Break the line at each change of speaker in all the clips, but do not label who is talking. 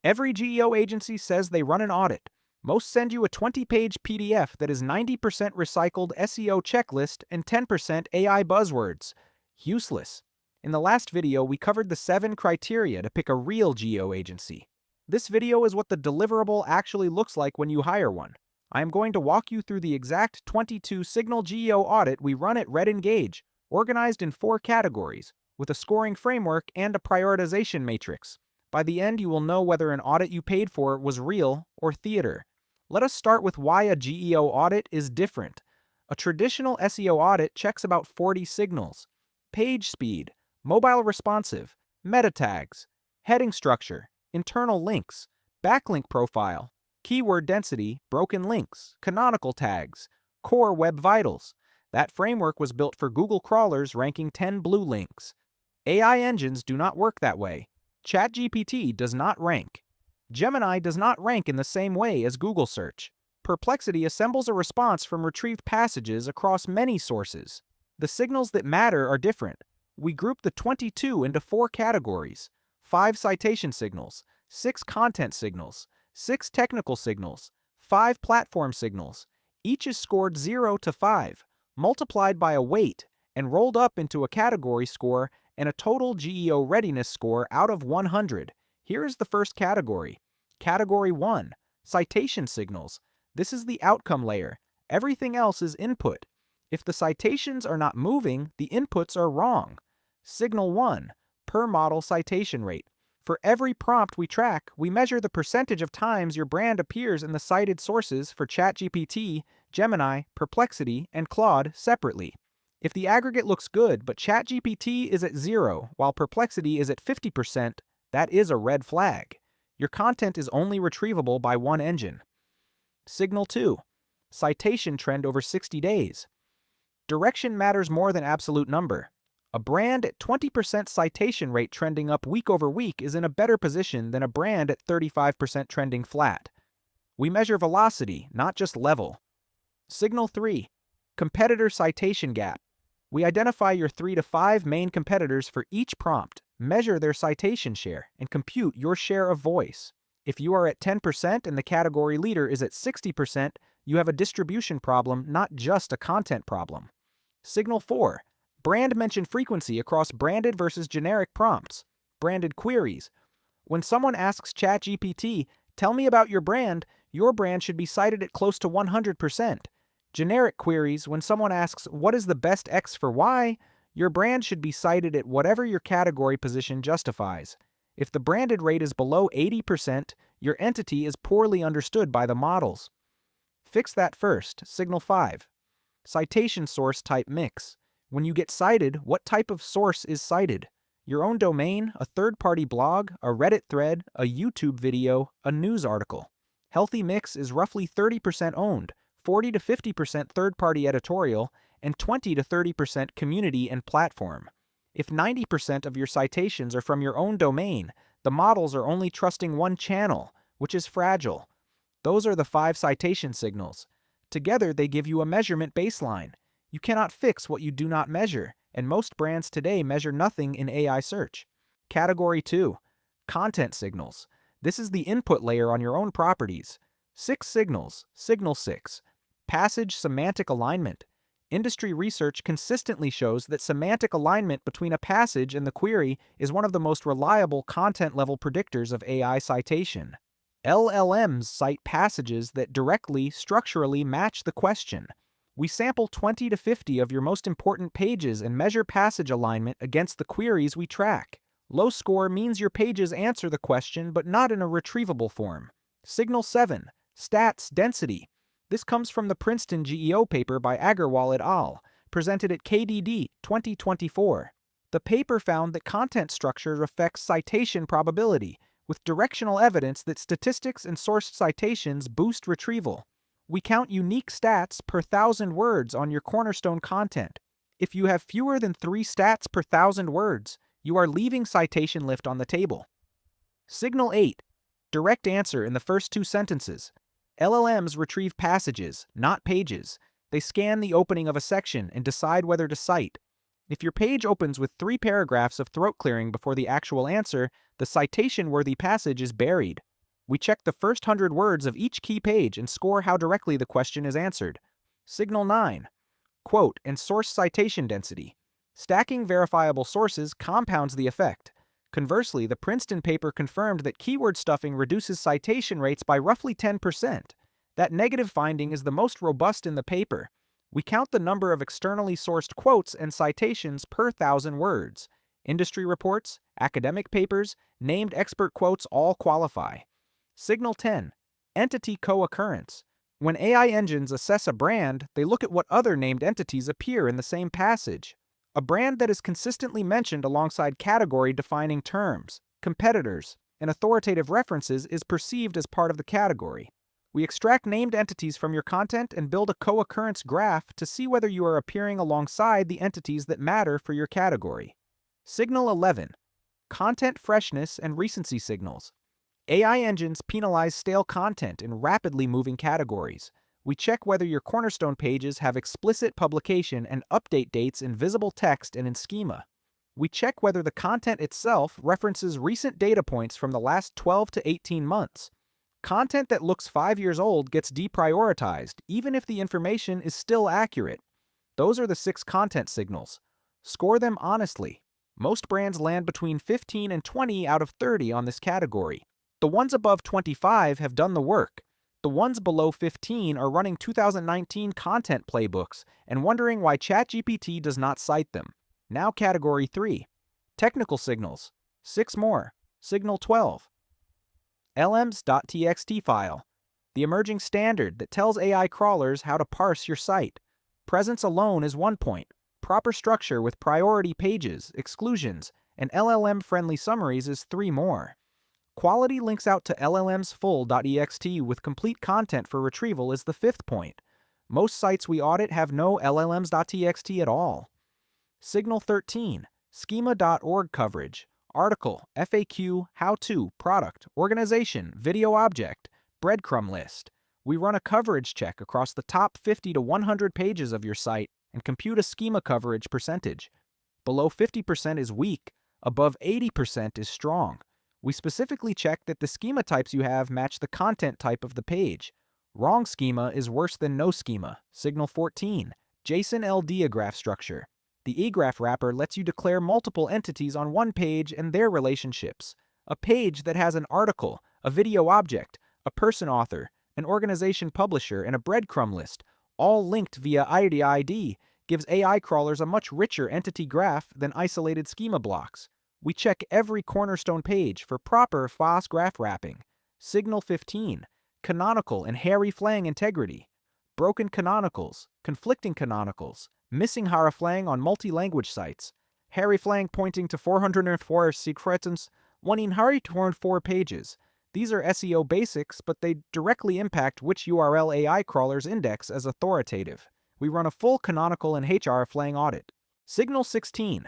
Every GEO agency says they run an audit. Most send you a 20-page PDF that is 90% recycled SEO checklist and 10% AI buzzwords. Useless. In the last video, we covered the 7 criteria to pick a real GEO agency. This video is what the deliverable actually looks like when you hire one. I am going to walk you through the exact 22 signal GEO audit we run at Red Engage, organized in 4 categories, with a scoring framework and a prioritization matrix. By the end, you will know whether an audit you paid for was real or theater. Let us start with why a GEO audit is different. A traditional SEO audit checks about 40 signals: page speed, mobile responsive, meta tags, heading structure, internal links, backlink profile, keyword density, broken links, canonical tags, core web vitals. That framework was built for Google crawlers ranking 10 blue links. AI engines do not work that way. ChatGPT does not rank. Gemini does not rank in the same way as Google search. Perplexity assembles a response from retrieved passages across many sources. The signals that matter are different. We group the 22 into 4 categories: 5 citation signals, 6 content signals, 6 technical signals, 5 platform signals. Each is scored 0 to 5, multiplied by a weight, and rolled up into a category score and a total GEO readiness score out of 100. Here is the first category. Category 1, citation signals. This is the outcome layer. Everything else is input. If the citations are not moving, the inputs are wrong. Signal 1, per model citation rate. For every prompt we track, we measure the percentage of times your brand appears in the cited sources for ChatGPT, Gemini, Perplexity, and Claude separately. If the aggregate looks good, but ChatGPT is at 0, while Perplexity is at 50%, that is a red flag. Your content is only retrievable by one engine. Signal 2, citation trend over 60 days. Direction matters more than absolute number. A brand at 20% citation rate trending up week over week is in a better position than a brand at 35% trending flat. We measure velocity, not just level. Signal 3, competitor citation gap. We identify your 3 to 5 main competitors for each prompt, measure their citation share, and compute your share of voice. If you are at 10% and the category leader is at 60%, you have a distribution problem, not just a content problem. Signal 4, brand mention frequency across branded versus generic prompts. Branded queries. When someone asks ChatGPT, "Tell me about your brand should be cited at close to 100%. Generic queries, when someone asks, "What is the best X for Y?" your brand should be cited at whatever your category position justifies. If the branded rate is below 80%, your entity is poorly understood by the models. Fix that first. Signal 5, citation source type mix. When you get cited, what type of source is cited? Your own domain, a third-party blog, a Reddit thread, a YouTube video, a news article. Healthy mix is roughly 30% owned, 40 to 50% third-party editorial, and 20 to 30% community and platform. If 90% of your citations are from your own domain, the models are only trusting one channel, which is fragile. Those are the 5 citation signals. Together, they give you a measurement baseline. You cannot fix what you do not measure, and most brands today measure nothing in AI search. Category 2, content signals. This is the input layer on your own properties. 6 signals. Signal 6, passage semantic alignment. Industry research consistently shows that semantic alignment between a passage and the query is one of the most reliable content-level predictors of AI citation. LLMs cite passages that directly, structurally match the question. We sample 20 to 50 of your most important pages and measure passage alignment against the queries we track. Low score means your pages answer the question but not in a retrievable form. Signal 7, stats density. This comes from the Princeton GEO paper by Ahrefs AI, presented at KDD 2024. The paper found that content structure affects citation probability, with directional evidence that statistics and sourced citations boost retrieval. We count unique stats per 1,000 words on your cornerstone content. If you have fewer than 3 stats per 1,000 words, you are leaving citation lift on the table. Signal 8, direct answer in the first 2 sentences. LLMs retrieve passages, not pages. They scan the opening of a section and decide whether to cite. If your page opens with 3 paragraphs of throat clearing before the actual answer, the citation-worthy passage is buried. We check the first 100 words of each key page and score how directly the question is answered. Signal 9. Quote and source citation density. Stacking verifiable sources compounds the effect. Conversely, the Princeton paper confirmed that keyword stuffing reduces citation rates by roughly 10%. That negative finding is the most robust in the paper. We count the number of externally sourced quotes and citations per 1,000 words. Industry reports, academic papers, named expert quotes all qualify. Signal 10. Entity co-occurrence. When AI engines assess a brand, they look at what other named entities appear in the same passage. A brand that is consistently mentioned alongside category-defining terms, competitors, and authoritative references is perceived as part of the category. We extract named entities from your content and build a co-occurrence graph to see whether you are appearing alongside the entities that matter for your category. Signal 11. Content freshness and recency signals. AI engines penalize stale content in rapidly moving categories. We check whether your cornerstone pages have explicit publication and update dates in visible text and in schema. We check whether the content itself references recent data points from the last 12 to 18 months. Content that looks 5 years old gets deprioritized, even if the information is still accurate. Those are the 6 content signals. Score them honestly. Most brands land between 15 and 20 out of 30 on this category. The ones above 25 have done the work. The ones below 15 are running 2019 content playbooks and wondering why ChatGPT does not cite them. Now Category 3. Technical signals. 6 more. Signal 12. llms.txt file. The emerging standard that tells AI crawlers how to parse your site. Presence alone is 1 point. Proper structure with priority pages, exclusions, and LLM-friendly summaries is 3 more. Quality links out to llm's full.ext with complete content for retrieval is the 5th point. Most sites we audit have no llms.txt at all. Signal 13. Schema.org coverage. Article, FAQ, how-to, product, organization, video object, breadcrumb list. We run a coverage check across the top 50 to 100 pages of your site and compute a schema coverage percentage. Below 50% is weak, above 80% is strong. We specifically check that the schema types you have match the content type of the page. Wrong schema is worse than no schema. Signal 14. JSON-LD graph structure. The eGraph wrapper lets you declare multiple entities on one page and their relationships. A page that has an article, a video object, a person author, an organization publisher, and a breadcrumb list, all linked via ID, gives AI crawlers a much richer entity graph than isolated schema blocks. We check every cornerstone page for proper FOSS graph wrapping. Signal 15. Canonical and hairy flang integrity. Broken canonicals, conflicting canonicals, missing haraflang on multi-language sites. Hairy flang pointing to 404 secretons, wanting hurry torn 4 pages. These are SEO basics, but they directly impact which URL AI crawlers index as authoritative. We run a full canonical and hreflang audit. Signal 16.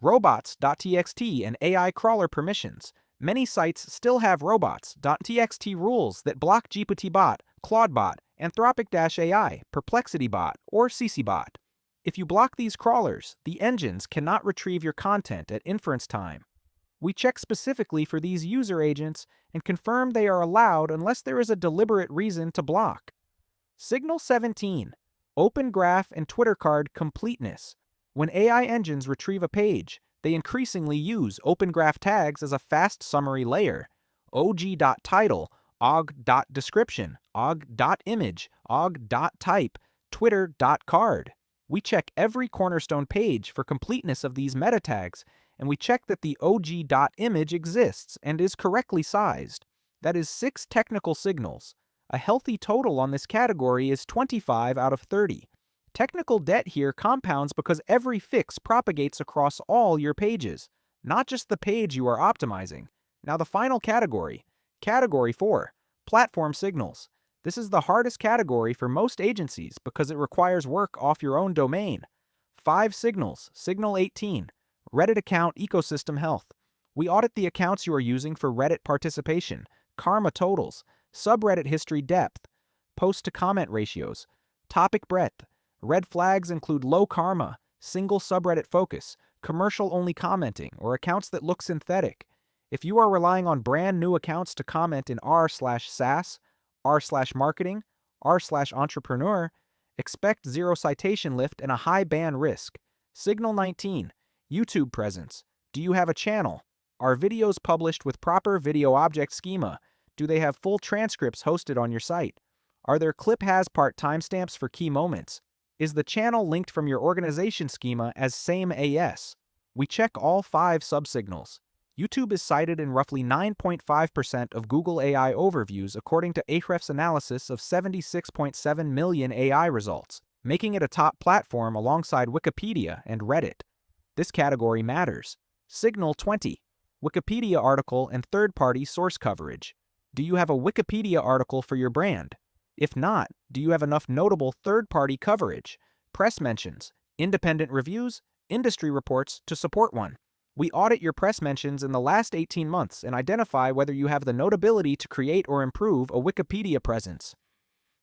Robots.txt and AI crawler permissions. Many sites still have robots.txt rules that block GPTBot, ClaudeBot, Anthropic-AI, PerplexityBot, or CCBot. If you block these crawlers, the engines cannot retrieve your content at inference time. We check specifically for these user agents and confirm they are allowed unless there is a deliberate reason to block. Signal 17. Open Graph and Twitter card completeness. When AI engines retrieve a page, they increasingly use Open Graph tags as a fast summary layer. og.title, og.description, og.image, og.type, twitter.card. We check every cornerstone page for completeness of these meta tags, and we check that the og.image exists and is correctly sized. That is 6 technical signals. A healthy total on this category is 25 out of 30. Technical debt here compounds because every fix propagates across all your pages, not just the page you are optimizing. Now the final category. Category 4. Platform signals. This is the hardest category for most agencies because it requires work off your own domain. 5 signals. Signal 18. Reddit account ecosystem health. We audit the accounts you are using for Reddit participation, karma totals, subreddit history depth, post-to-comment ratios, topic breadth. Red flags include low karma, single subreddit focus, commercial-only commenting, or accounts that look synthetic. If you are relying on brand new accounts to comment in r/SAS, r/marketing, r/entrepreneur, expect zero citation lift and a high ban risk. Signal 19. YouTube presence. Do you have a channel? Are videos published with proper video object schema? Do they have full transcripts hosted on your site? Are there clip has part timestamps for key moments? Is the channel linked from your organization schema as same AS? We check all 5 subsignals. YouTube is cited in roughly 9.5% of Google AI overviews according to Ahrefs analysis of 76.7 million AI results, making it a top platform alongside Wikipedia and Reddit. This category matters. Signal 20. Wikipedia article and third-party source coverage. Do you have a Wikipedia article for your brand? If not, do you have enough notable third-party coverage, press mentions, independent reviews, industry reports to support one? We audit your press mentions in the last 18 months and identify whether you have the notability to create or improve a Wikipedia presence.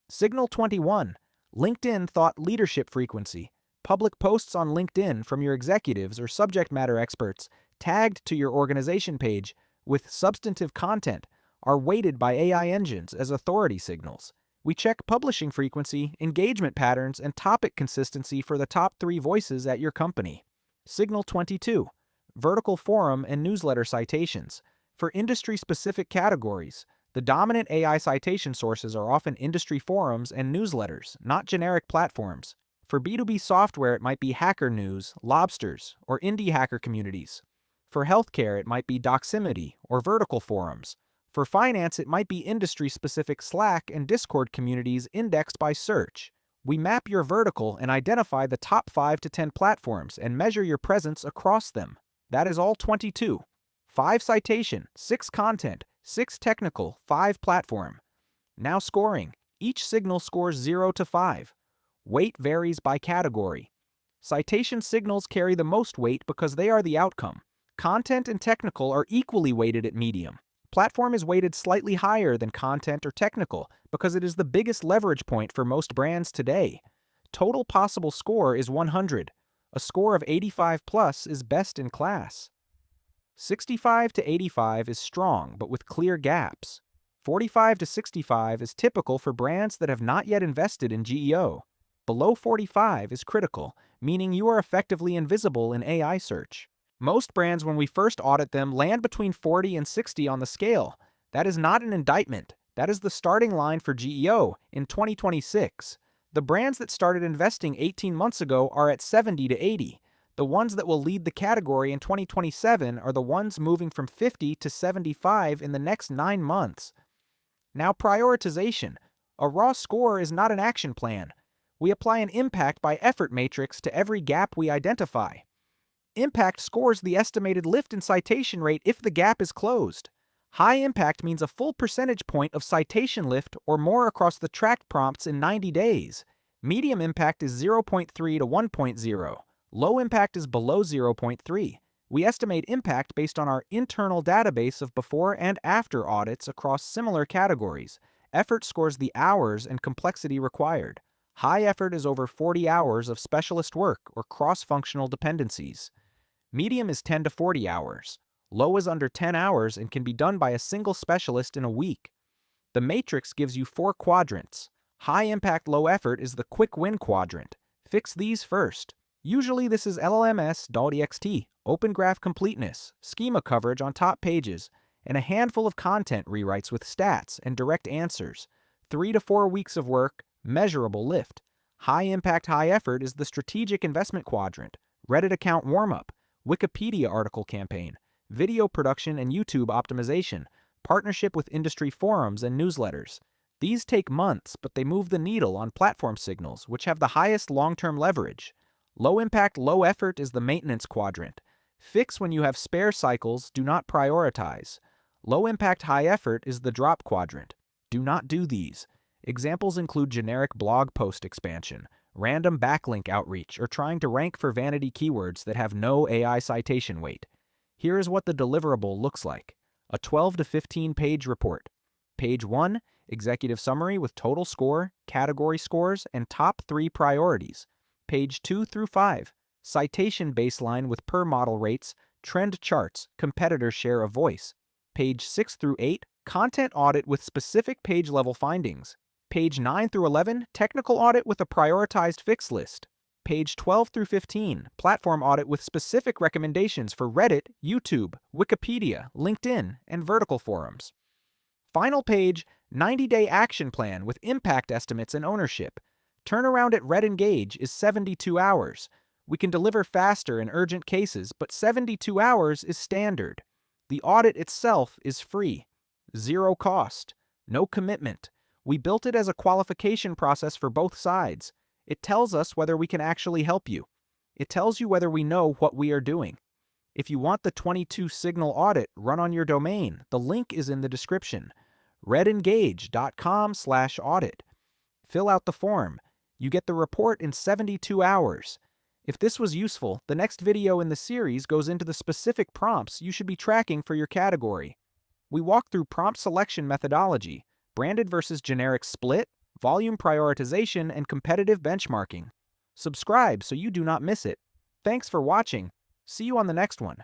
Signal 21. LinkedIn thought leadership frequency. Public posts on LinkedIn from your executives or subject matter experts tagged to your organization page with substantive content are weighted by AI engines as authority signals. We check publishing frequency, engagement patterns, and topic consistency for the top 3 voices at your company. Signal 22. Vertical forum and newsletter citations. For industry-specific categories, the dominant AI citation sources are often industry forums and newsletters, not generic platforms. For B2B software, it might be Hacker News, Lobsters, or indie hacker communities. For healthcare, it might be Doximity or vertical forums. For finance, it might be industry-specific Slack and Discord communities indexed by search. We map your vertical and identify the top 5 to 10 platforms and measure your presence across them. That is all 22. 5 citation, 6 content, 6 technical, 5 platform. Now scoring. Each signal scores 0 to 5. Weight varies by category. Citation signals carry the most weight because they are the outcome. Content and technical are equally weighted at medium. Platform is weighted slightly higher than content or technical because it is the biggest leverage point for most brands today. Total possible score is 100. A score of 85 plus is best in class. 65 to 85 is strong but with clear gaps. 45 to 65 is typical for brands that have not yet invested in GEO. Below 45 is critical, meaning you are effectively invisible in AI search. Most brands, when we first audit them, land between 40 and 60 on the scale. That is not an indictment. That is the starting line for GEO in 2026. The brands that started investing 18 months ago are at 70 to 80. The ones that will lead the category in 2027 are the ones moving from 50 to 75 in the next 9 months. Now, prioritization. A raw score is not an action plan. We apply an impact by effort matrix to every gap we identify. Impact scores the estimated lift in citation rate if the gap is closed. High impact means a full percentage point of citation lift or more across the tracked prompts in 90 days. Medium impact is 0.3 to 1.0. Low impact is below 0.3. We estimate impact based on our internal database of before and after audits across similar categories. Effort scores the hours and complexity required. High effort is over 40 hours of specialist work or cross-functional dependencies. Medium is 10 to 40 hours. Low is under 10 hours and can be done by a single specialist in a week. The matrix gives you 4 quadrants. High impact, low effort is the quick win quadrant. Fix these first. Usually this is llms.txt, open graph completeness, schema coverage on top pages, and a handful of content rewrites with stats and direct answers. 3 to 4 weeks of work, measurable lift. High impact, high effort is the strategic investment quadrant, Reddit account warm-up, Wikipedia article campaign, video production and YouTube optimization, partnership with industry forums and newsletters. These take months, but they move the needle on platform signals, which have the highest long-term leverage. Low impact, low effort is the maintenance quadrant. Fix when you have spare cycles, do not prioritize. Low impact, high effort is the drop quadrant. Do not do these. Examples include generic blog post expansion, random backlink outreach, or trying to rank for vanity keywords that have no AI citation weight. Here is what the deliverable looks like. A 12 to 15 page report. Page 1, executive summary with total score, category scores, and top 3 priorities. Page 2 through 5, citation baseline with per model rates, Trend charts, competitor share of voice. Page 6 through 8, content audit with specific page-level findings. Page 9 through 11, technical audit with a prioritized fix list. Page 12 through 15, platform audit with specific recommendations for Reddit, YouTube, Wikipedia, LinkedIn, and vertical forums. Final page, 90-day action plan with impact estimates and ownership. Turnaround at Red Engage is 72 hours. We can deliver faster in urgent cases, but 72 hours is standard. The audit itself is free. Zero cost. No commitment. We built it as a qualification process for both sides. It tells us whether we can actually help you. It tells you whether we know what we are doing. If you want the 22-signal audit run on your domain, the link is in the description. redengage.com/audit. Fill out the form. You get the report in 72 hours. If this was useful, the next video in the series goes into the specific prompts you should be tracking for your category. We walk through prompt selection methodology, branded versus generic split, volume prioritization, and competitive benchmarking. Subscribe so you do not miss it. Thanks for watching. See you on the next one.